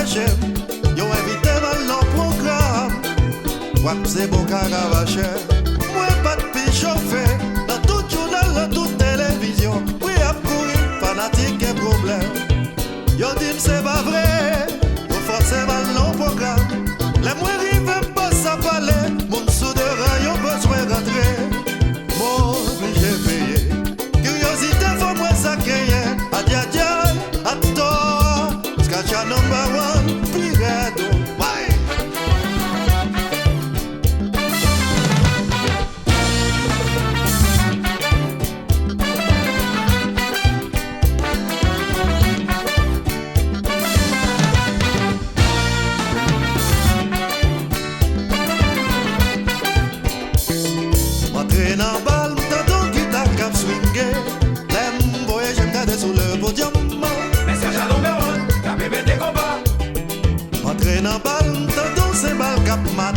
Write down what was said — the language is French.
Caravache, yo invité dans le programme. Wap c'est bon Caravache, moi pas de pi chauffé. Dans tout journal, dans toute télévision, oui à courir, fanatique et problème. Yo dit c'est pas vrai, yo forcément le programme. Les moins rives pas ça parler, mon soudeur yo besoin rentrer. Mon obligé payer, curiosité faut moi ça créer. Adia dia, attends, Skacha number one, Pirado. Dans balle, t'entends guitare cap swingé. L'aime voyage, j'aime garder sous le podium. Mais c'est un number one, cap bébé des combats. Entrer dans balle, t'entends ces balles cap mat.